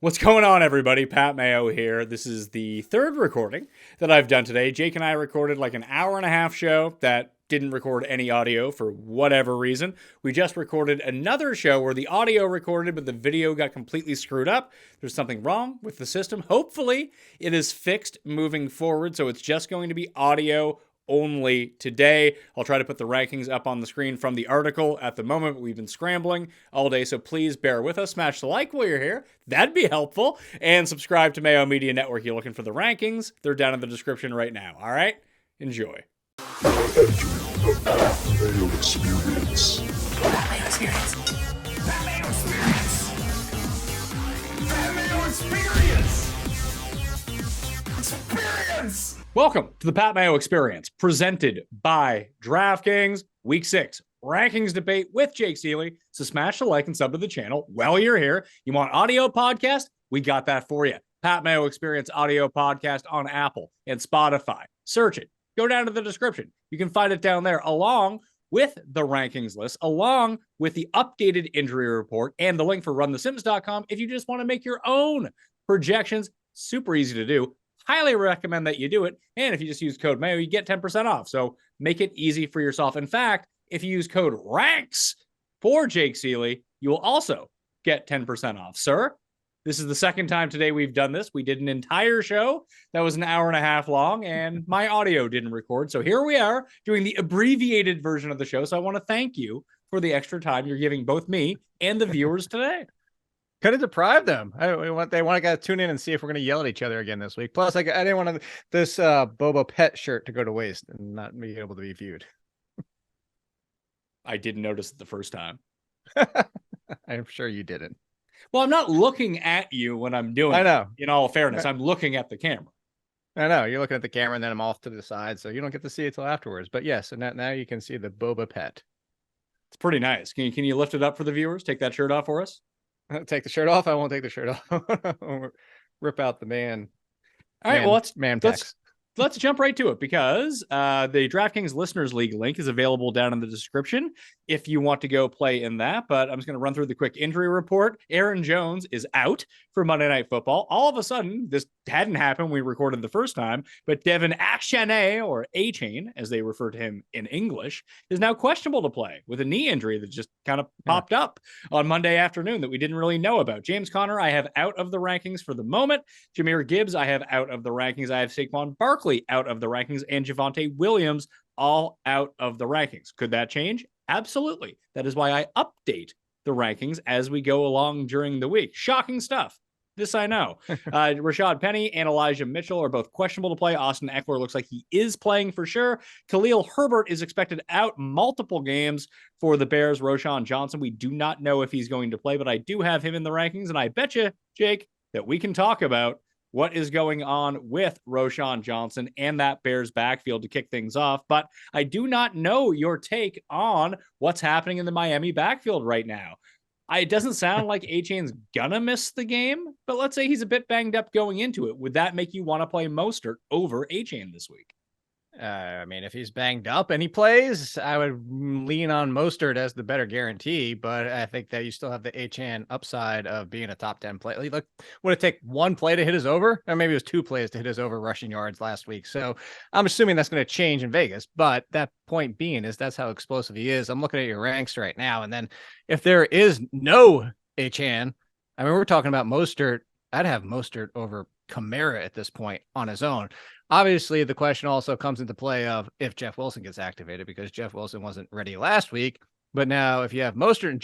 What's going on, everybody? Pat Mayo here. This is the third recording that I've done today. Jake and I recorded like an hour and a half show that didn't record any audio for whatever reason. We just recorded another show where the audio recorded, but the video got completely screwed up. There's something wrong with the system. Hopefully, it is fixed moving forward, so it's just going to be audio only today. I'll try to put the rankings up on the screen from the article. At the moment, we've been scrambling all day, so please bear with us. Smash the like while you're here. That'd be helpful. And subscribe to Mayo Media Network. You're looking for the rankings. They're down in the description right now. All right? Enjoy. Mayo Experience. Mayo Experience. Mayo Experience. Mayo Experience. Experience. Welcome to the Pat Mayo Experience, presented by DraftKings. Week 6 rankings debate with Jake Ciely. So smash the like and sub to the channel while you're here. You want audio podcast? We got that for you. Pat Mayo Experience audio podcast on Apple and Spotify. Search it. Go down to the description. You can find it down there along with the rankings list, along with the updated injury report and the link for runthesims.com if you just want to make your own projections. Super easy to do. Highly recommend that you do it. And if you just use code Mayo, you get 10% off. So make it easy for yourself. In fact, if you use code RANKS for Jake Ciely, you will also get 10% off. Sir, this is the second time today we've done this. We did an entire show that was an hour and a half long, and my audio didn't record. So here we are doing the abbreviated version of the show. So I want to thank you for the extra time you're giving both me and the viewers today. Could have deprived them. They want to tune in and see if we're going to yell at each other again this week. Plus, I didn't want this Boba Pet shirt to go to waste and not be able to be viewed. I didn't notice it the first time. I'm sure you didn't. Well, I'm not looking at you when I'm doing it. I know. In all fairness, I'm looking at the camera. I know. You're looking at the camera and then I'm off to the side, so you don't get to see it till afterwards. But yes, and now you can see the Boba Pet. It's pretty nice. Can you lift it up for the viewers? Take that shirt off for us. Take the shirt off. I won't take the shirt off. Rip out the man. All right. Well, let's jump right to it because the DraftKings Listeners League link is available down in the description if you want to go play in that. But I'm just going to run through the quick injury report. Aaron Jones is out for Monday Night Football. All of a sudden, this hadn't happened when we recorded the first time, but Devin Achane, or A-Chain, as they refer to him in English, is now questionable to play with a knee injury that just kind of popped up on Monday afternoon that we didn't really know about. James Conner, I have out of the rankings for the moment. Jahmyr Gibbs, I have out of the rankings. I have Saquon Barkley out of the rankings, and Javonte Williams all out of the rankings. Could that change? Absolutely. That is why I update the rankings as we go along during the week. Shocking stuff. This I know. Rashad Penny and Elijah Mitchell are both questionable to play. Austin Eckler looks like he is playing for sure. Khalil Herbert is expected out multiple games for the Bears. Roschon Johnson, we do not know if he's going to play, but I do have him in the rankings, and I bet you, Jake, that we can talk about what is going on with Roschon Johnson and that Bears backfield to kick things off. But I do not know your take on what's happening in the Miami backfield right now. It doesn't sound like A-Chain's gonna miss the game, but let's say he's a bit banged up going into it. Would that make you want to play Mostert over A-Chain this week? I mean, if he's banged up and he plays, I would lean on Mostert as the better guarantee. But I think that you still have the Achane upside of being a top 10 play. Look, would it take one play to hit his over? Or maybe it was 2 plays to hit his over rushing yards last week. So I'm assuming that's going to change in Vegas. But that point being is that's how explosive he is. I'm looking at your ranks right now. And then if there is no Achane, I mean, we're talking about Mostert. I'd have Mostert over Kamara at this point on his own. Obviously, the question also comes into play of if Jeff Wilson gets activated, because Jeff Wilson wasn't ready last week. But now if you have Mostert and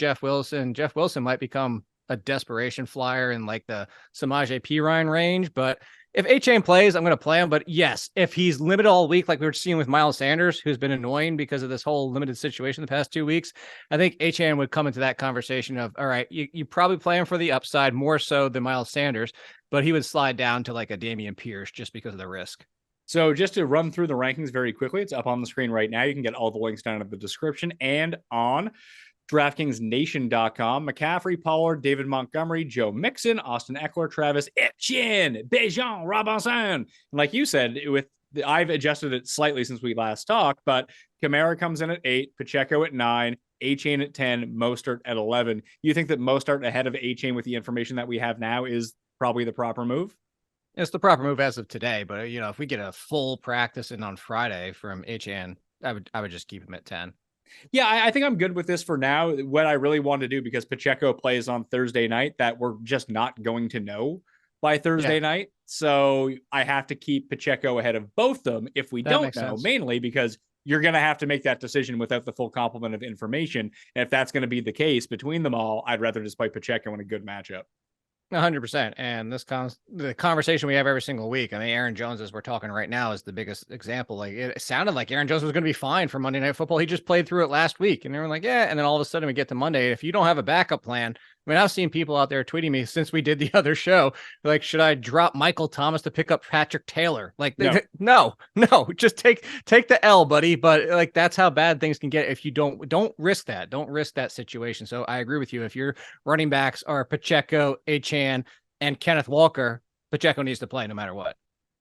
Jeff Wilson might become a desperation flyer in like the Samaje Perine range. But if A-Chain plays, I'm going to play him. But yes, if he's limited all week, like we were seeing with Miles Sanders, who's been annoying because of this whole limited situation the past 2 weeks, I think A-Chain would come into that conversation of, all right, you probably play him for the upside more so than Miles Sanders, but he would slide down to like a Dameon Pierce just because of the risk. So just to run through the rankings very quickly, it's up on the screen right now. You can get all the links down in the description and on DraftKingsNation.com. McCaffrey, Pollard, David Montgomery, Joe Mixon, Austin Eckler, Travis Etienne, Bijan Robinson. And like you said, I've adjusted it slightly since we last talked, but Kamara comes in at 8, Pacheco at 9, A-Chain at 10, Mostert at 11. You think that Mostert ahead of A-Chain with the information that we have now is probably the proper move. It's the proper move as of today, but if we get a full practice in on Friday from HN, I would just keep him at 10. Yeah, I think I'm good with this for now. What I really want to do, because Pacheco plays on Thursday night, that we're just not going to know by Thursday night. So I have to keep Pacheco ahead of both them if we don't know, sense. mainly because you're going to have to make that decision without the full complement of information. And if that's going to be the case between them all, I'd rather just play Pacheco in a good matchup. 100%. And the conversation we have every single week. I mean, Aaron Jones, as we're talking right now, is the biggest example. Like, it sounded like Aaron Jones was going to be fine for Monday Night Football. He just played through it last week, and they were like, yeah. And then all of a sudden we get to Monday. If you don't have a backup plan, I mean, I've seen people out there tweeting me since we did the other show, like, should I drop Michael Thomas to pick up Patrick Taylor? Like, no, just take the L, buddy. But like, that's how bad things can get if you don't risk that. Don't risk that situation. So I agree with you. If your running backs are Pacheco, Achane, and Kenneth Walker, Pacheco needs to play no matter what.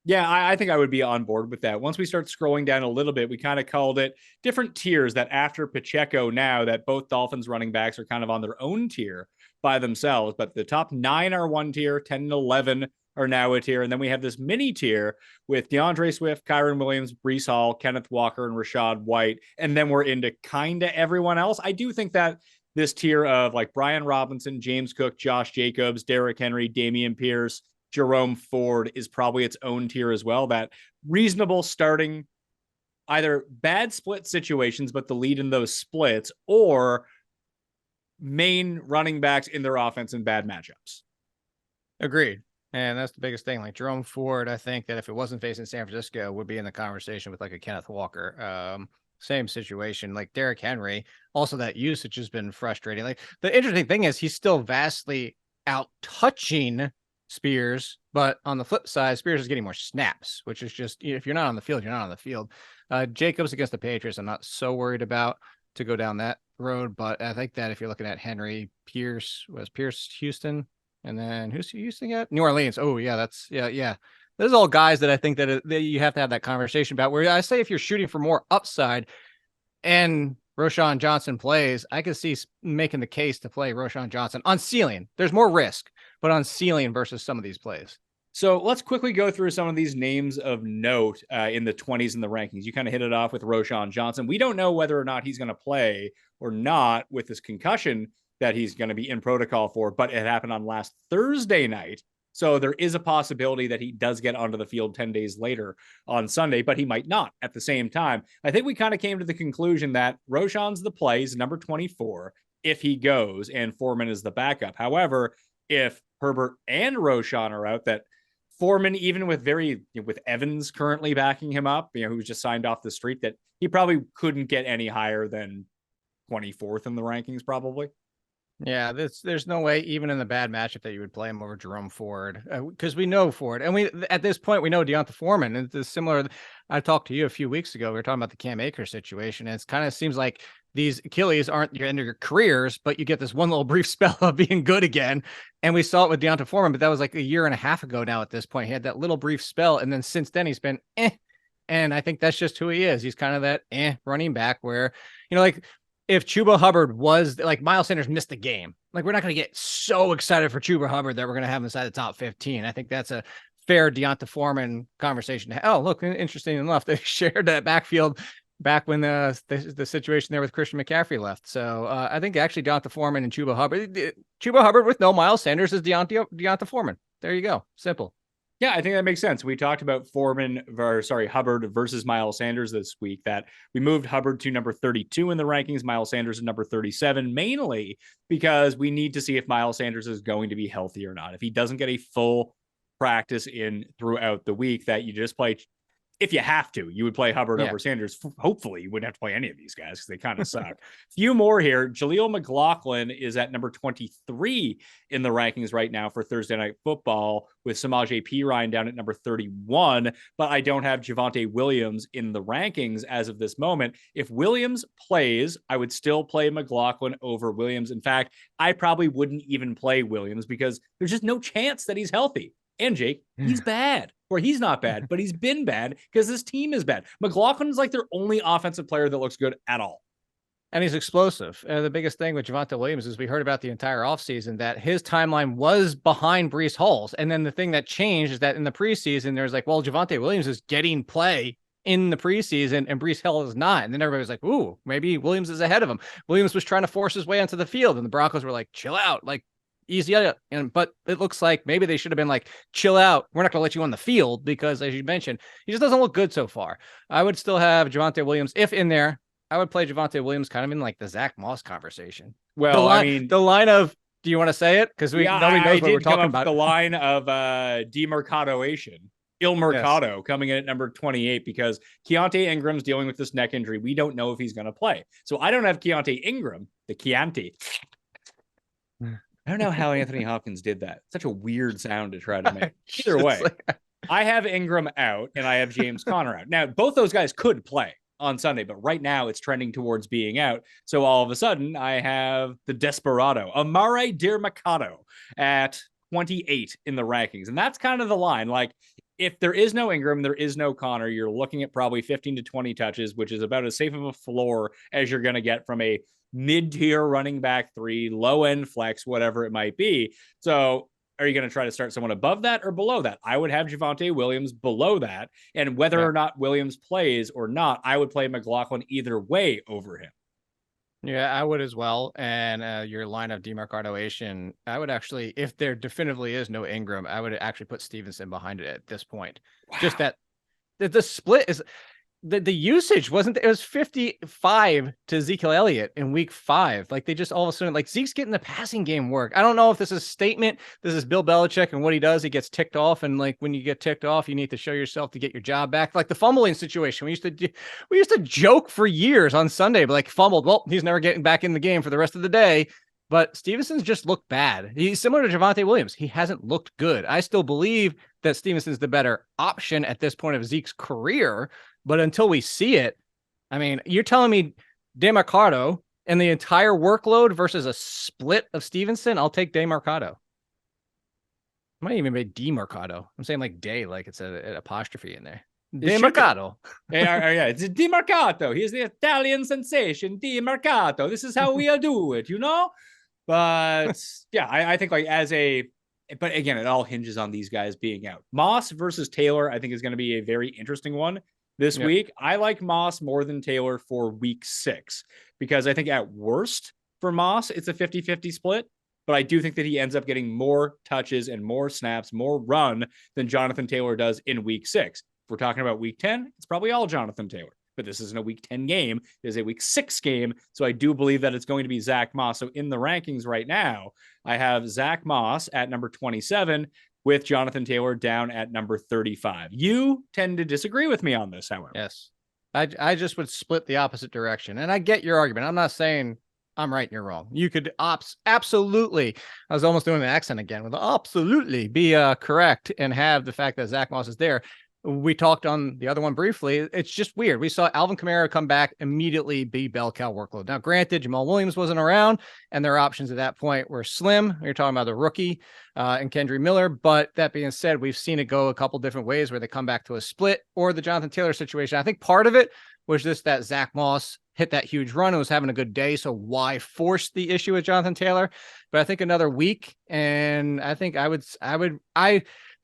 Yeah, I think I would be on board with that. Once we start scrolling down a little bit, we kind of called it different tiers, that after Pacheco, now that both Dolphins running backs are kind of on their own tier by themselves, but the top 9 are one tier, 10 and 11 are now a tier. And then we have this mini tier with DeAndre Swift, Kyron Williams, Breece Hall, Kenneth Walker, and Rachaad White. And then we're into kind of everyone else. I do think that this tier of like Brian Robinson, James Cook, Josh Jacobs, Derrick Henry, Dameon Pierce, Jerome Ford is probably its own tier as well. That reasonable starting, either bad split situations, but the lead in those splits, or main running backs in their offense in bad matchups. Agreed. And that's the biggest thing. Like Jerome Ford, I think that if it wasn't facing San Francisco, would be in the conversation with like a Kenneth Walker. Same situation. Like Derrick Henry, also that usage has been frustrating. Like the interesting thing is he's still vastly out touching Spears, but on the flip side, Spears is getting more snaps, which is just, if you're not on the field, you're not on the field. Jacobs against the Patriots, I'm not so worried about to go down that road, but I think that if you're looking at Henry, Pierce, Houston, and then who's Houston at? New Orleans. Oh yeah, that's yeah. Those are all guys that I think that you have to have that conversation about, where I say if you're shooting for more upside and Roschon Johnson plays, I could see making the case to play Roschon Johnson on ceiling. There's more risk, but on ceiling versus some of these plays. So let's quickly go through some of these names of note in the 20s in the rankings. You kind of hit it off with Roschon Johnson. We don't know whether or not he's going to play or not with this concussion that he's going to be in protocol for, but it happened on last Thursday night. So there is a possibility that he does get onto the field 10 days later on Sunday, but he might not at the same time. I think we kind of came to the conclusion that Roschon's the play, is number 24 if he goes, and Foreman is the backup. However, if Herbert and Roschon are out, that Foreman, even with Evans currently backing him up, who's just signed off the street, that he probably couldn't get any higher than 24th in the rankings, probably. Yeah, there's no way, even in the bad matchup, that you would play him over Jerome Ford, because we know Ford, and we at this point we know Deonta Foreman. It's similar. I talked to you a few weeks ago. We were talking about the Cam Akers situation, and it kind of seems like these Achilles aren't your end of your careers, but you get this one little brief spell of being good again. And we saw it with Deonta Foreman, but that was like a year and a half ago now. At this point, he had that little brief spell, and then since then he's been And I think that's just who he is. He's kind of that running back where, like, if Chuba Hubbard was like, Miles Sanders missed the game, like, we're not going to get so excited for Chuba Hubbard that we're going to have him inside the top 15. I think that's a fair Deonta Foreman conversation. Oh, look, interesting enough, they shared that backfield back when the situation there with Christian McCaffrey left. So I think actually Deonta Foreman and Chuba Hubbard with no Miles Sanders is Deonta Foreman. There you go. Simple. Yeah, I think that makes sense. We talked about Hubbard versus Miles Sanders this week, that we moved Hubbard to number 32 in the rankings, Miles Sanders to number 37, mainly because we need to see if Miles Sanders is going to be healthy or not. If he doesn't get a full practice in throughout the week, that you just play, if you have to, you would play Hubbard over Sanders. Hopefully you wouldn't have to play any of these guys because they kind of suck. Few more here. Jaleel McLaughlin is at number 23 in the rankings right now for Thursday Night Football, with Samaje Perine down at number 31. But I don't have Javonte Williams in the rankings as of this moment. If Williams plays, I would still play McLaughlin over Williams. In fact, I probably wouldn't even play Williams because there's just no chance that he's healthy. And Jake, he's bad. Or he's not bad, but he's been bad because this team is bad. McLaughlin is like their only offensive player that looks good at all. And he's explosive. The biggest thing with Javonte Williams is we heard about the entire offseason that his timeline was behind Breece Hall's. And then the thing that changed is that in the preseason, there's like, well, Javonte Williams is getting play in the preseason and Breece Hall is not. And then everybody was like, ooh, maybe Williams is ahead of him. Williams was trying to force his way onto the field and the Broncos were like, chill out, like easy. But it looks like maybe they should have been like, chill out. We're not going to let you on the field because, as you mentioned, he just doesn't look good so far. I would still have Javonte Williams, if in there, I would play Javonte Williams kind of in like the Zach Moss conversation. Well, I mean, the line of, do you want to say it? Because nobody knows what we're talking about. The line of demercadoation. Il Mercado coming in at number 28 because Keontae Ingram's dealing with this neck injury. We don't know if he's going to play. So I don't have Keontae Ingram, the Chianti. I don't know how Anthony Hopkins did that. Such a weird sound to try to make. Either way, I have Ingram out and I have James Conner out. Now, both those guys could play on Sunday, but right now it's trending towards being out. So all of a sudden I have the Desperado, Amare Demercado at 28 in the rankings. And that's kind of the line. Like, if there is no Ingram, there is no Connor, you're looking at probably 15 to 20 touches, which is about as safe of a floor as you're going to get from a mid-tier running back 3, low-end flex, whatever it might be. So are you going to try to start someone above that or below that? I would have Javonte Williams below that. And whether or not Williams plays or not, I would play McLaughlin either way over him. Yeah, I would as well. And your line of demarcation, I would actually, if there definitively is no Ingram, I would actually put Stevenson behind it at this point. Wow. Just that the split is the usage wasn't, it was 55 to Ezekiel Elliott in week 5. Like they just all of a sudden, like Zeke's getting the passing game work. I don't know if this is a statement. This is Bill Belichick and what he does. He gets ticked off. And like when you get ticked off, you need to show yourself to get your job back. Like the fumbling situation. We used to joke for years on Sunday, but like fumbled. Well, he's never getting back in the game for the rest of the day. But Stevenson's just looked bad. He's similar to Javonte Williams. He hasn't looked good. I still believe that Stevenson's the better option at this point of Zeke's career. But until we see it, I mean, you're telling me DeMarcado and the entire workload versus a split of Stevenson? I'll take DeMarcado. I might even be DeMarcado. I'm saying like day, like it's an apostrophe in there. DeMarcado. Yeah, it's DeMarcado. He's the Italian sensation, DeMarcado. This is how we'll do it, you know? But yeah, I think like but again, it all hinges on these guys being out. Moss versus Taylor, I think is going to be a very interesting one this week. I like Moss more than Taylor for week 6 because I think at worst for Moss, it's a 50-50 split. But I do think that he ends up getting more touches and more snaps, more run than Jonathan Taylor does in week 6. If we're talking about week 10, it's probably all Jonathan Taylor. But this isn't a week 10 game. It is a week 6 game. So I do believe that it's going to be Zach Moss. So in the rankings right now, I have Zach Moss at number 27 with Jonathan Taylor down at number 35. You tend to disagree with me on this, however. Yes. I just would split the opposite direction. And I get your argument. I'm not saying I'm right and you're wrong. You could absolutely, I was almost doing the accent again, with absolutely be correct and have the fact that Zach Moss is there. We talked on the other one briefly. It's just weird. We saw Alvin Kamara come back, immediately be bell cow workload. Now, granted, Jamal Williams wasn't around, and their options at that point were slim. You're talking about the rookie and Kendry Miller. But that being said, we've seen it go a couple different ways where they come back to a split or the Jonathan Taylor situation. I think part of it was just that Zach Moss hit that huge run and was having a good day. So why force the issue with Jonathan Taylor? But I think another week, and I think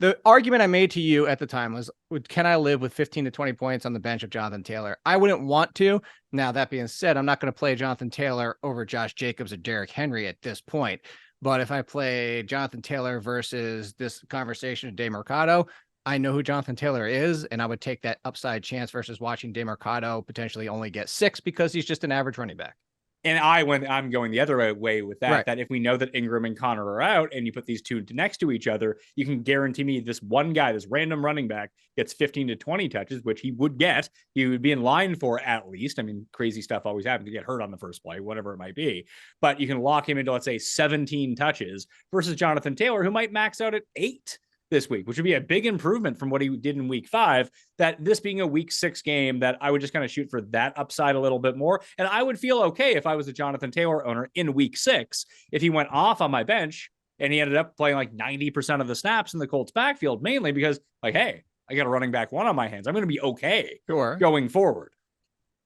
the argument I made to you at the time was, can I live with 15 to 20 points on the bench of Jonathan Taylor? I wouldn't want to. Now, that being said, I'm not going to play Jonathan Taylor over Josh Jacobs or Derrick Henry at this point. But if I play Jonathan Taylor versus this conversation of DeMarcado, I know who Jonathan Taylor is, and I would take that upside chance versus watching DeMarcado potentially only get 6 because he's just an average running back. And I'm going the other way with that, that if we know that Ingram and Connor are out and you put these two next to each other, you can guarantee me this one guy, this random running back, gets 15 to 20 touches, which he would get. He would be in line for at least. I mean, crazy stuff always happens. You get hurt on the first play, whatever it might be. But you can lock him into, let's say, 17 touches versus Jonathan Taylor, who might max out at 8 this week, which would be a big improvement from what he did in week 5, that this being a week 6 game, that I would just kind of shoot for that upside a little bit more. And I would feel okay if I was a Jonathan Taylor owner in week 6, if he went off on my bench and he ended up playing like 90% of the snaps in the Colts backfield, mainly because like, hey, I got a running back 1 on my hands. I'm going to be okay going forward.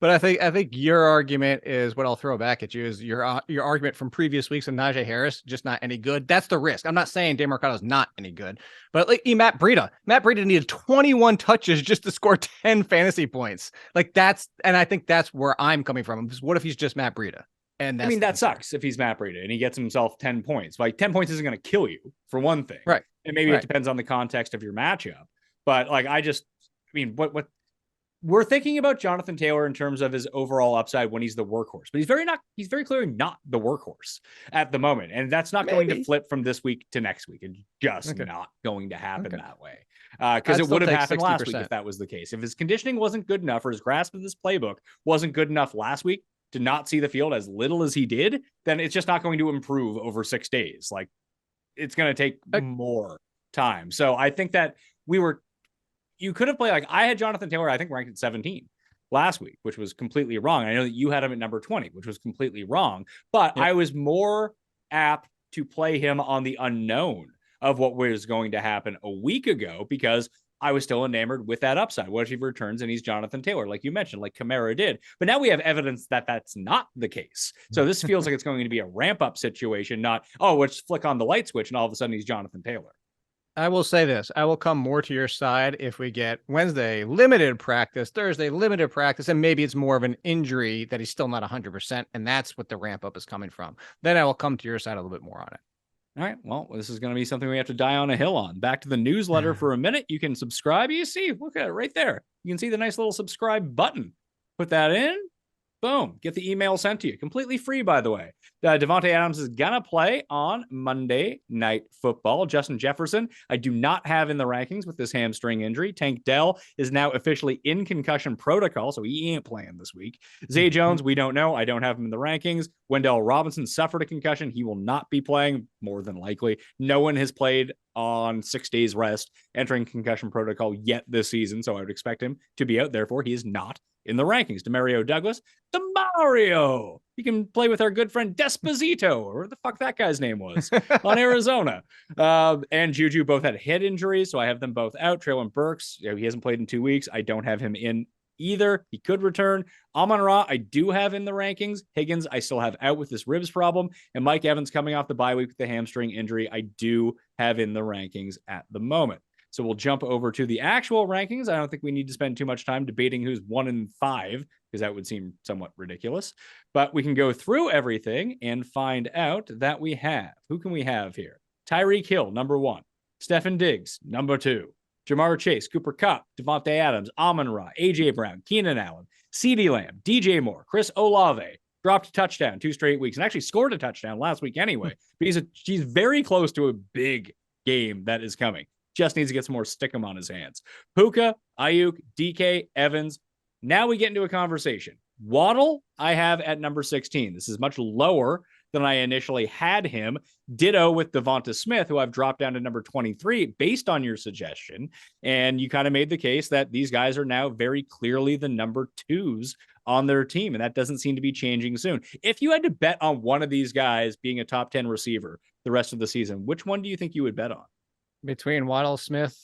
But I think your argument is what I'll throw back at you is your argument from previous weeks of Najee Harris just not any good. That's the risk. I'm not saying DeMarcado is not any good, but like Matt Breida needed 21 touches just to score 10 fantasy points. Like and I think that's where I'm coming from. What if he's just Matt Breida? And I mean, that sucks if he's Matt Breida and he gets himself 10 points. Like 10 points isn't going to kill you for one thing. Right. And maybe right. it depends on the context of your matchup. But like, what we're thinking about Jonathan Taylor in terms of his overall upside when he's the workhorse, but he's very clearly not the workhorse at the moment. And that's not going to flip from this week to next week. It's just not going to happen that way. Because it would have happened 60%. Last week if that was the case. If his conditioning wasn't good enough or his grasp of this playbook wasn't good enough last week to not see the field as little as he did, then it's just not going to improve over 6 days. Like it's going to take more time. So I think that you could have played, like I had Jonathan Taylor, I think ranked at 17 last week, which was completely wrong. I know that you had him at number 20, which was completely wrong, but I was more apt to play him on the unknown of what was going to happen a week ago because I was still enamored with that upside. What if he returns and he's Jonathan Taylor, like you mentioned, like Kamara did? But now we have evidence that that's not the case. So this feels like it's going to be a ramp up situation, not, let's flick on the light switch and all of a sudden he's Jonathan Taylor. I will say this. I will come more to your side if we get Wednesday limited practice, Thursday limited practice, and maybe it's more of an injury that he's still not 100%, and that's what the ramp up is coming from. Then I will come to your side a little bit more on it. All right. Well, this is going to be something we have to die on a hill on. Back to the newsletter for a minute. You can subscribe. You see, look at it right there. You can see the nice little subscribe button. Put that in. Boom. Get the email sent to you. Completely free, by the way. Devontae Adams is going to play on Monday Night Football. Justin Jefferson, I do not have in the rankings with this hamstring injury. Tank Dell is now officially in concussion protocol, so he ain't playing this week. Zay Jones, we don't know. I don't have him in the rankings. Wendell Robinson suffered a concussion. He will not be playing, more than likely. No one has played on 6 days rest entering concussion protocol yet this season, so I would expect him to be out. Therefore, he is not in the rankings. Demario Douglas, Demario. He can play with our good friend Desposito, or where the fuck that guy's name was, on Arizona. And Juju both had head injuries, so I have them both out. Traylon Burks, he hasn't played in 2 weeks. I don't have him in either. He could return. Amon-Ra, I do have in the rankings. Higgins, I still have out with this ribs problem. And Mike Evans coming off the bye week with the hamstring injury, I do have in the rankings at the moment. So we'll jump over to the actual rankings. I don't think we need to spend too much time debating who's 1 and 5, because that would seem somewhat ridiculous. But we can go through everything and find out that we have. Who can we have here? Tyreek Hill, number 1. Stefan Diggs, number 2. Jamar Chase, Cooper Kupp, Devontae Adams, Amon-Ra, A.J. Brown, Keenan Allen, CeeDee Lamb, DJ Moore, Chris Olave, dropped a touchdown 2 straight weeks, and actually scored a touchdown last week anyway. But he's very close to a big game that is coming. Just needs to get some more stickum on his hands. Puka, Ayuk, DK, Evans. Now we get into a conversation. Waddle, I have at number 16. This is much lower than I initially had him. Ditto with Devonta Smith, who I've dropped down to number 23 based on your suggestion. And you kind of made the case that these guys are now very clearly the number 2s on their team. And that doesn't seem to be changing soon. If you had to bet on one of these guys being a top 10 receiver the rest of the season, which one do you think you would bet on? Between Waddle, Smith,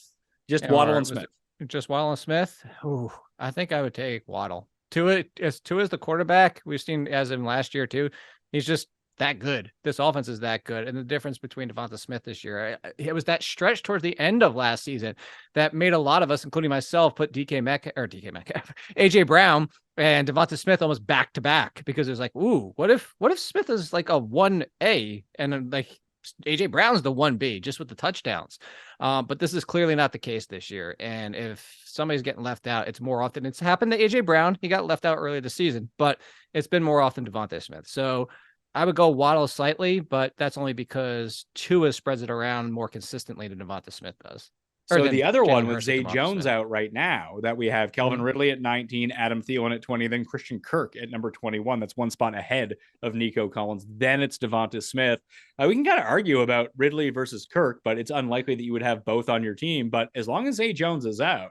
Waddle and Smith. Just Waddle and Smith. Ooh, I think I would take Waddle. Tua is the quarterback. We've seen as in last year too. He's just that good. This offense is that good. And the difference between Devonta Smith this year, it was that stretch towards the end of last season that made a lot of us, including myself, put AJ Brown and Devonta Smith almost back to back, because it was like, ooh, what if Smith is like a 1A and like AJ Brown's the 1B just with the touchdowns. But this is clearly not the case this year. And if somebody's getting left out, it's more often. It's happened to AJ Brown. He got left out earlier this season, but it's been more often Devonta Smith. So I would go Waddle slightly, but that's only because Tua spreads it around more consistently than Devonta Smith does. So the other one with Zay Jones out right now, that we have Calvin Ridley at 19, Adam Thielen at 20, then Christian Kirk at number 21. That's one spot ahead of Nico Collins. Then it's Devonta Smith. We can kind of argue about Ridley versus Kirk, but it's unlikely that you would have both on your team. But as long as Zay Jones is out,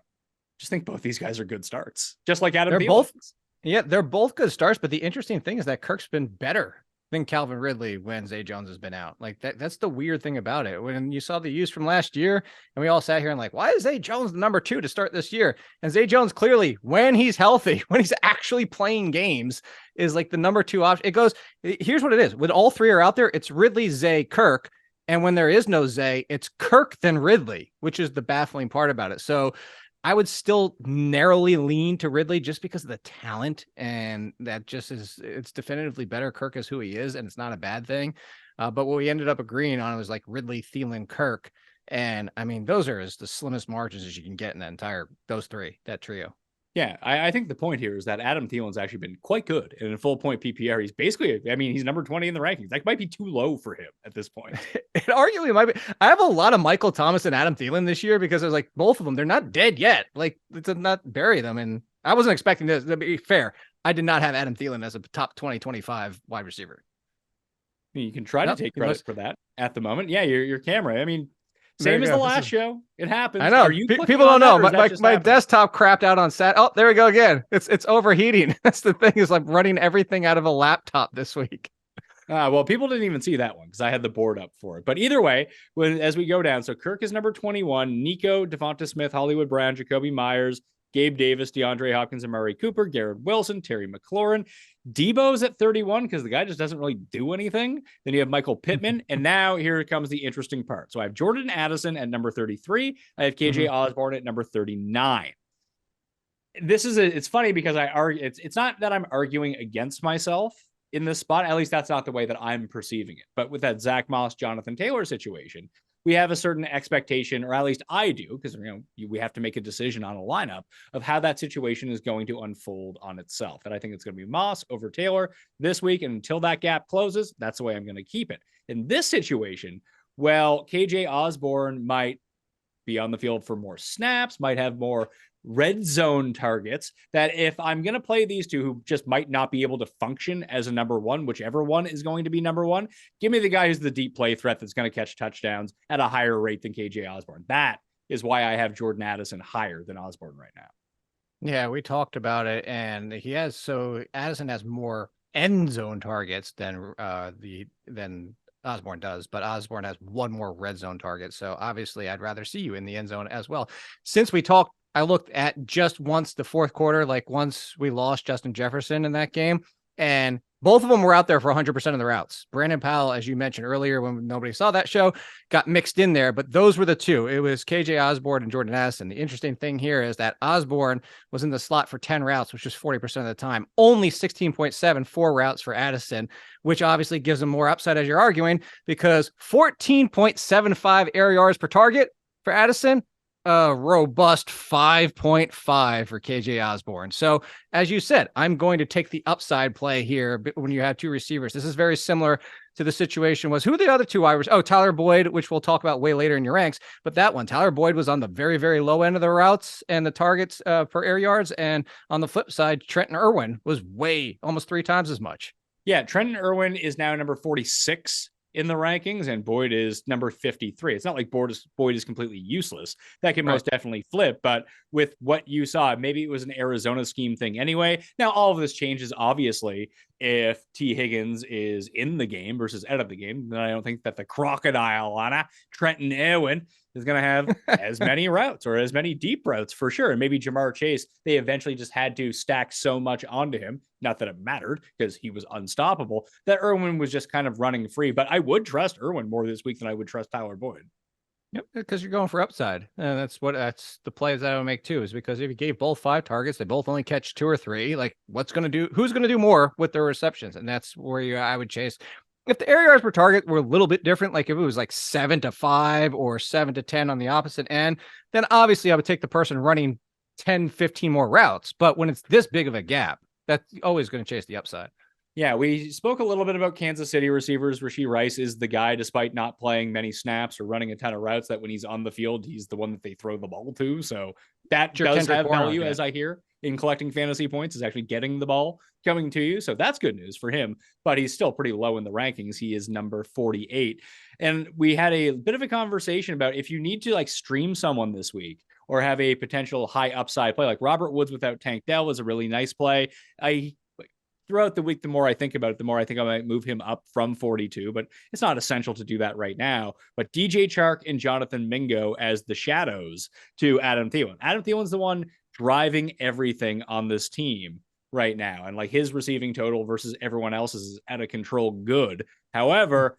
just think both these guys are good starts, just like Adam Thielen. They're both good starts. But the interesting thing is that Kirk's been better than Calvin Ridley when Zay Jones has been out. Like that's the weird thing about it. When you saw the use from last year and we all sat here and like, why is Zay Jones the number 2 to start this year? And Zay Jones clearly, when he's healthy, when he's actually playing games, is like the number 2 option. It goes, here's what it is. When all 3 are out there, it's Ridley, Zay, Kirk. And when there is no Zay, it's Kirk then Ridley, which is the baffling part about it. So I would still narrowly lean to Ridley just because of the talent, and that just is, it's definitively better. Kirk is who he is, and it's not a bad thing. But what we ended up agreeing on was like Ridley, Thielen, Kirk. And I mean, those are as the slimmest margins as you can get in that trio. Yeah, I think the point here is that Adam Thielen's actually been quite good. And in full point PPR, he's basically, I mean, he's number 20 in the rankings. That might be too low for him at this point. It arguably might be. I have a lot of Michael Thomas and Adam Thielen this year because there's like both of them. They're not dead yet. Like, to not bury them. And I wasn't expecting this. To be fair, I did not have Adam Thielen as a top 20-25 wide receiver. You can try to take credit for that at the moment. Yeah, your camera. I mean, same as the last show. It happens. I know. People don't know. My desktop crapped out on Sat. Oh, there we go again. It's overheating. That's the thing, is I'm running everything out of a laptop this week. Well, people didn't even see that one because I had the board up for it. But either way, as we go down, so Kirk is number 21, Nico, Devonta Smith, Hollywood Brown, Jacoby Myers, Gabe Davis, DeAndre Hopkins, and Murray Cooper, Garrett Wilson, Terry McLaurin. Debo's at 31 because the guy just doesn't really do anything. Then you have Michael Pittman. And now here comes the interesting part. So I have Jordan Addison at number 33. I have KJ Osborne at number 39. It's funny because I argue, it's not that I'm arguing against myself in this spot. At least that's not the way that I'm perceiving it. But with that Zach Moss, Jonathan Taylor situation, we have a certain expectation, or at least I do, because we have to make a decision on a lineup of how that situation is going to unfold on itself. And I think it's going to be Moss over Taylor this week. And until that gap closes, that's the way I'm going to keep it. In this situation, well, KJ Osborne might be on the field for more snaps, might have more red zone targets, that if I'm going to play these two who just might not be able to function as a number 1, whichever one is going to be number 1, give me the guy who's the deep play threat that's going to catch touchdowns at a higher rate than KJ Osborne. That is why I have Jordan Addison higher than Osborne right now. Yeah, we talked about it, and Addison has more end zone targets than Osborne does, but Osborne has 1 more red zone target. So obviously I'd rather see you in the end zone as well. Since we talked, I looked at just once the fourth quarter, like once we lost Justin Jefferson in that game, and both of them were out there for 100% of the routes. Brandon Powell, as you mentioned earlier, when nobody saw that show, got mixed in there, but those were the two. It was KJ Osborne and Jordan Addison. The interesting thing here is that Osborne was in the slot for 10 routes, which is 40% of the time, only 16.74 routes for Addison, which obviously gives him more upside, as you're arguing, because 14.75 air yards per target for Addison, a robust 5.5 for KJ Osborne. So as you said, I'm going to take the upside play here when you have 2 receivers. This is very similar to the situation was who the other 2 wide receivers? Oh, Tyler Boyd, which we'll talk about way later in your ranks. But that one, Tyler Boyd was on the very, very low end of the routes and the targets per air yards. And on the flip side, Trenton Irwin was almost 3 times as much. Yeah, Trenton Irwin is now number 46 in the rankings, and Boyd is number 53. It's not like Boyd is completely useless. That can most definitely flip, but with what you saw, maybe it was an Arizona scheme thing anyway. Now, all of this changes, obviously, if T. Higgins is in the game versus out of the game. Then I don't think that the crocodile on Trenton Irwin is going to have as many routes or as many deep routes for sure. And maybe Jamar Chase, they eventually just had to stack so much onto him. Not that it mattered because he was unstoppable, that Irwin was just kind of running free. But I would trust Irwin more this week than I would trust Tyler Boyd. Yep, because you're going for upside. And that's the plays that I would make too, is because if you gave both 5 targets, they both only catch 2 or 3. Like, who's going to do more with their receptions? And that's where I would chase. If the air yards per target were a little bit different, like if it was like 7 to 5 or 7 to 10 on the opposite end, then obviously I would take the person running 10, 15 more routes. But when it's this big of a gap, that's always going to chase the upside. Yeah, we spoke a little bit about Kansas City receivers. Rashee Rice is the guy, despite not playing many snaps or running a ton of routes, that when he's on the field, he's the one that they throw the ball to. So that does have value, as I hear, in collecting fantasy points, is actually getting the ball coming to you. So that's good news for him, but he's still pretty low in the rankings. He is number 48. And we had a bit of a conversation about if you need to like stream someone this week or have a potential high upside play, like Robert Woods without Tank Dell is a really nice play. throughout the week, the more I think about it, the more I think I might move him up from 42, but it's not essential to do that right now. But DJ Chark and Jonathan Mingo as the shadows to Adam Thielen. Adam Thielen's the one driving everything on this team right now. And like his receiving total versus everyone else's is out of control good. However,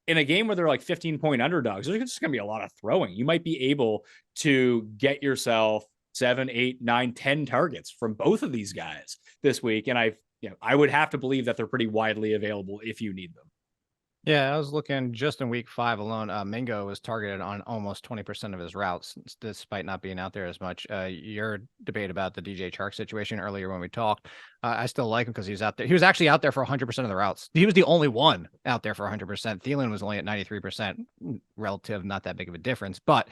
in a game where they're like 15-point underdogs, there's just going to be a lot of throwing. You might be able to get yourself 7, 8, 9, 10 targets from both of these guys this week. And I would have to believe that they're pretty widely available if you need them. Yeah, I was looking just in week 5 alone. Mingo was targeted on almost 20% of his routes, despite not being out there as much. Your debate about the DJ Chark situation earlier when we talked, I still like him because he's out there. He was actually out there for 100% of the routes. He was the only one out there for 100%. Thielen was only at 93%, relative, not that big of a difference, but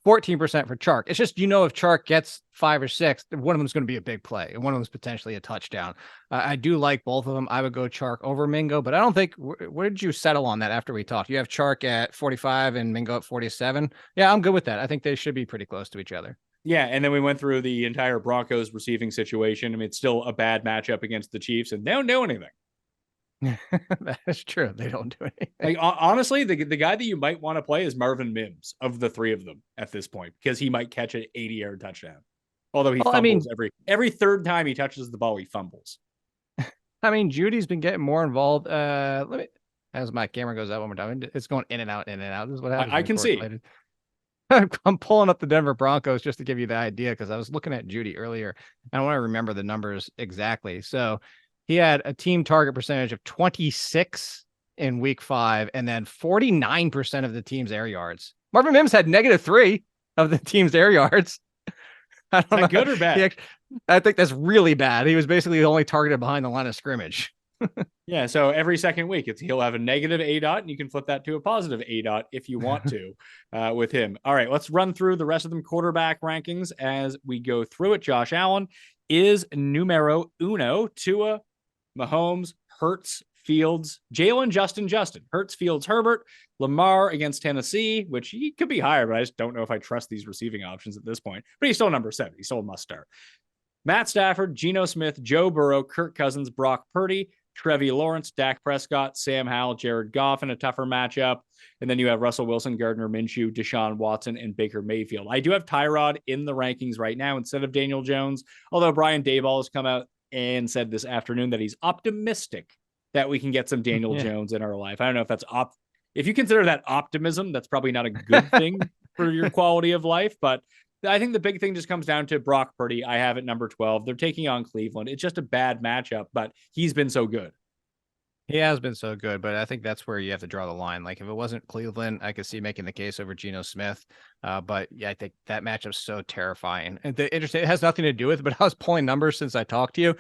14% for Chark. It's just, if Chark gets 5 or 6, one of them is going to be a big play, and one of them is potentially a touchdown. I do like both of them. I would go Chark over Mingo, but I don't think. Where did you settle on that after we talked? You have Chark at 45 and Mingo at 47. Yeah, I'm good with that. I think they should be pretty close to each other. Yeah, and then we went through the entire Broncos receiving situation. I mean, it's still a bad matchup against the Chiefs, and they don't do anything. That is true. They don't do anything. Like honestly, the guy that you might want to play is Marvin Mims of the three of them at this point, because he might catch an 80-yard touchdown. Although he fumbles every third time he touches the ball, he fumbles. I mean, Judy's been getting more involved. As my camera goes out one more time, it's going in and out, in and out. This is what happens. I can see. I'm pulling up the Denver Broncos just to give you the idea, because I was looking at Judy earlier. I don't want to remember the numbers exactly. So he had a team target percentage of 26 in week 5, and then 49% of the team's air yards. Marvin Mims had -3 of the team's air yards. I don't know. Good or bad? I think that's really bad. He was basically the only targeted behind the line of scrimmage. Yeah, so every second week he'll have a negative A-dot, and you can flip that to a positive A-dot if you want to with him. All right, let's run through the rest of them quarterback rankings as we go through it. Josh Allen is numero uno. Tua, Mahomes, Hurts, Fields, Jalen, Justin, Hurts, Fields, Herbert, Lamar against Tennessee, which he could be higher, but I just don't know if I trust these receiving options at this point. But he's still number 7. He's still a must start. Matt Stafford, Geno Smith, Joe Burrow, Kirk Cousins, Brock Purdy, Trevi Lawrence, Dak Prescott, Sam Howell, Jared Goff in a tougher matchup. And then you have Russell Wilson, Gardner Minshew, Deshaun Watson, and Baker Mayfield. I do have Tyrod in the rankings right now instead of Daniel Jones, although Brian Daboll has come out and said this afternoon that he's optimistic that we can get some Daniel Jones in our life. I don't know if that's if you consider that optimism, that's probably not a good thing for your quality of life, but I think the big thing just comes down to Brock Purdy. I have it number 12. They're taking on Cleveland. It's just a bad matchup, but he's been so good. He has been so good, but I think that's where you have to draw the line. Like if it wasn't Cleveland, I could see making the case over Geno Smith. But yeah, I think that matchup's so terrifying. And it has nothing to do with it, but I was pulling numbers since I talked to you.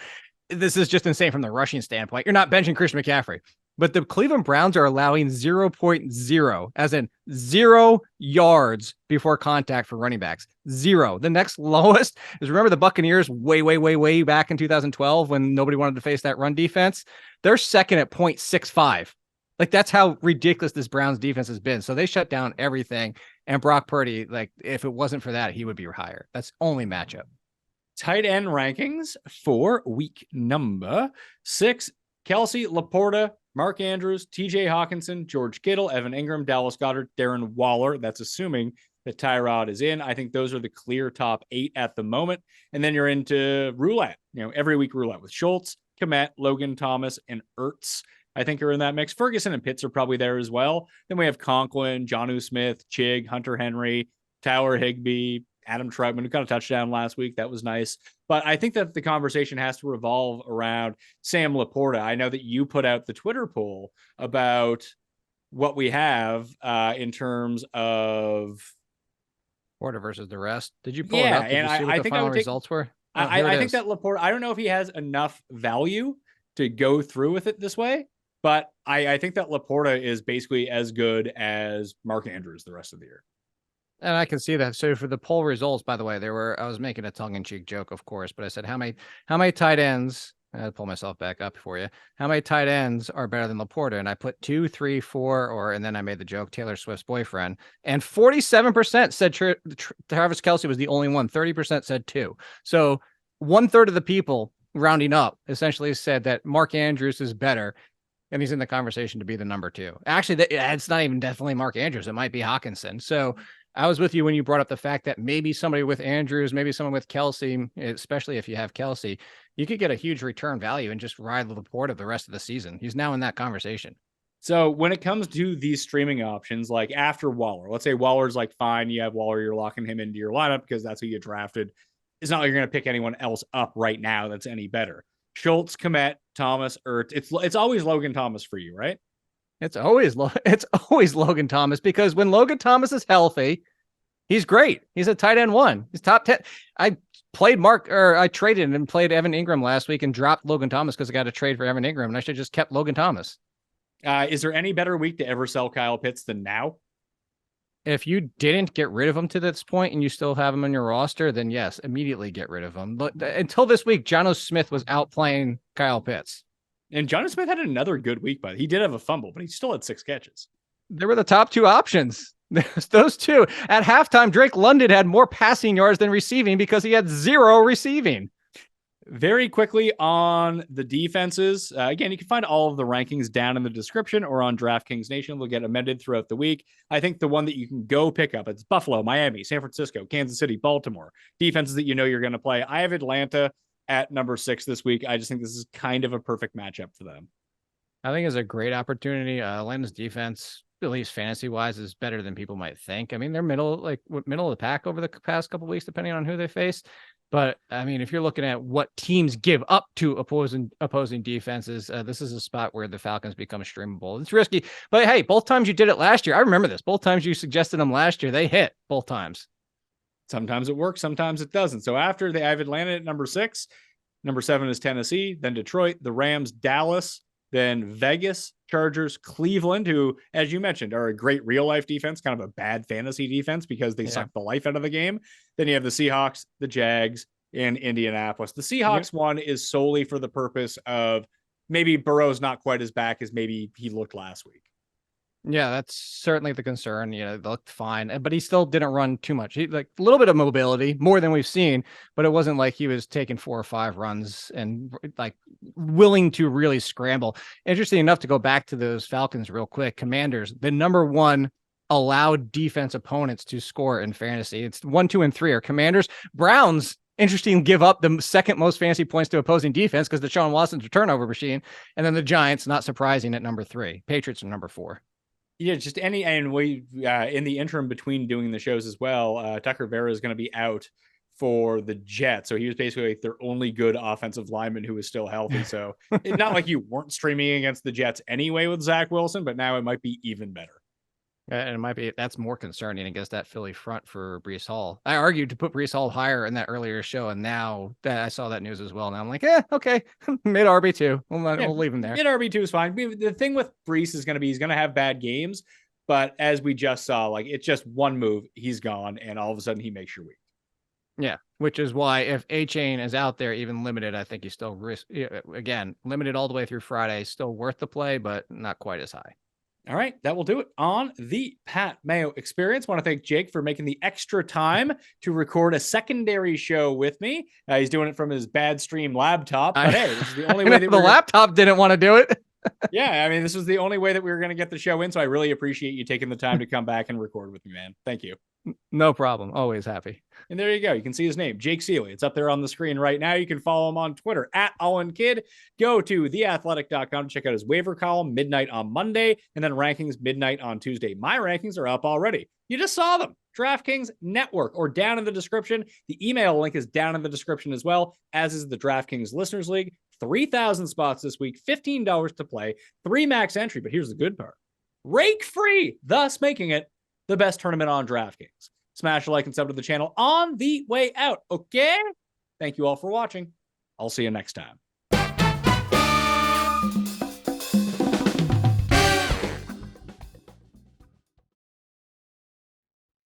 This is just insane from the rushing standpoint. You're not benching Christian McCaffrey, but the Cleveland Browns are allowing 0.0, as in 0 yards before contact for running backs. 0. The next lowest is, remember the Buccaneers way back in 2012 when nobody wanted to face that run defense? They're second at 0.65. Like that's how ridiculous this Browns defense has been. So they shut down everything. And Brock Purdy, like if it wasn't for that, he would be higher. That's only matchup. Tight end rankings for week number 6. Kelsey, Laporta, Mark Andrews, TJ Hawkinson, George Kittle, Evan Ingram, Dallas Goedert, Darren Waller. That's assuming that Tyrod is in. I think those are the clear top 8 at the moment. And then you're into roulette, every week roulette with Schultz, Kmet, Logan Thomas, and Ertz. I think are in that mix. Ferguson and Pitts are probably there as well. Then we have Conklin, Jonnu Smith, Chig, Hunter Henry, Tower Higbee, Adam Troutman, who got a touchdown last week. That was nice. But I think that the conversation has to revolve around Sam Laporta. I know that you put out the Twitter poll about what we have in terms of Laporta versus the rest. Did you pull it up? Did and you see what I the think final results were? I think that Laporta, I don't know if he has enough value to go through with it this way, but I think that Laporta is basically as good as Mark Andrews the rest of the year. And I can see that. So for the poll results, by the way, I was making a tongue-in-cheek joke, of course, but I said, how many tight ends, I had to pull myself back up for you. How many tight ends are better than Laporta? And I put 2, 3, 4, and then I made the joke, Taylor Swift's boyfriend. And 47% said Travis Kelce was the only one. 30% said 2. So 1/3 of the people rounding up, essentially said that Mark Andrews is better, and he's in the conversation to be the number 2. Actually, it's not even definitely Mark Andrews. It might be Hawkinson. So I was with you when you brought up the fact that maybe somebody with Andrews, maybe someone with Kelsey, especially if you have Kelsey, you could get a huge return value and just ride Laporta the rest of the season. He's now in that conversation. So when it comes to these streaming options, like after Waller, let's say Waller's like, fine, you have Waller, you're locking him into your lineup because that's who you drafted. It's not like you're going to pick anyone else up right now that's any better. Schultz, Komet, Thomas, Ertz. It's always Logan Thomas for you, right? It's always Logan Thomas, because when Logan Thomas is healthy, he's great. He's a tight end 1. He's top 10. I traded and played Evan Ingram last week and dropped Logan Thomas because I got a trade for Evan Ingram, and I should have just kept Logan Thomas. Is there any better week to ever sell Kyle Pitts than now? If you didn't get rid of him to this point and you still have him on your roster, then yes, immediately get rid of him. But until this week, Jonnu Smith was outplaying Kyle Pitts. And Jonnu Smith had another good week, but he did have a fumble, but he still had 6 catches. They were the top 2 options. Those two. At halftime, Drake London had more passing yards than receiving because he had 0 receiving. Very quickly on the defenses. Again, you can find all of the rankings down in the description or on DraftKings Nation. They'll get amended throughout the week. I think the one that you can go pick up, it's Buffalo, Miami, San Francisco, Kansas City, Baltimore. Defenses that you know you're going to play. I have Atlanta at number 6 this week. I just think this is kind of a perfect matchup for them. I think it's a great opportunity. Atlanta's defense, at least fantasy wise, is better than people might think. I mean, they're middle of the pack over the past couple of weeks, depending on who they face. But I mean, if you're looking at what teams give up to opposing defenses, this is a spot where the Falcons become streamable. It's risky, but hey, both times you did it last year. I remember this. Both times you suggested them last year, they hit both times. Sometimes it works, sometimes it doesn't. So after I have Atlanta at number 6, number 7 is Tennessee, then Detroit, the Rams, Dallas, then Vegas, Chargers, Cleveland, who, as you mentioned, are a great real life defense, kind of a bad fantasy defense because they suck the life out of the game. Then you have the Seahawks, the Jags, and Indianapolis. The Seahawks one is solely for the purpose of maybe Burrow's not quite as back as maybe he looked last week. Yeah, that's certainly the concern. You know, they looked fine, but he still didn't run too much. He like a little bit of mobility, more than we've seen, but it wasn't like he was taking 4 or 5 runs and like willing to really scramble. Interesting enough, to go back to those Falcons real quick, Commanders, the number 1 allowed defense opponents to score in fantasy. It's 1, 2, and 3 are Commanders. Browns, interesting, give up the second most fantasy points to opposing defense because Deshaun Watson's a turnover machine. And then the Giants, not surprising, at number 3. Patriots are number 4. Yeah, just and we in the interim between doing the shows as well, Tucker Vera is going to be out for the Jets. So he was basically like their only good offensive lineman who was still healthy. So it's not like you weren't streaming against the Jets anyway with Zach Wilson, but now it might be even better. And it might be, that's more concerning against that Philly front for Breece Hall. I argued to put Breece Hall higher in that earlier show, and now that I saw that news as well, now I'm like, okay, mid RB2. We'll leave him there. Mid RB2 is fine. The thing with Breece is going to be, he's going to have bad games, but as we just saw, like, it's just one move, he's gone, and all of a sudden he makes your week. Yeah, which is why if A-Chain is out there, even limited, I think he's still again, limited all the way through Friday, still worth the play, but not quite as high. All right, that will do it on the Pat Mayo Experience. Want to thank Jake for making the extra time to record a secondary show with me. He's doing it from his bad stream laptop, but hey, this is the only way that the laptop didn't want to do it. Yeah, I mean, this was the only way that we were going to get the show in, so I really appreciate you taking the time to come back and record with me, man. Thank you. No problem. Always happy. And there you go. You can see his name, Jake Ciely. It's up there on the screen right now. You can follow him on Twitter at AllenKid. Go to theathletic.com to check out his waiver column midnight on Monday, and then rankings midnight on Tuesday. My rankings are up already. You just saw them. DraftKings Network, or down in the description. The email link is down in the description as well, as is the DraftKings Listeners League. 3,000 spots this week, $15 to play, 3 max entry. But here's the good part. Rake free, thus making it the best tournament on DraftKings. Smash a like and sub to the channel on the way out, okay? Thank you all for watching. I'll see you next time.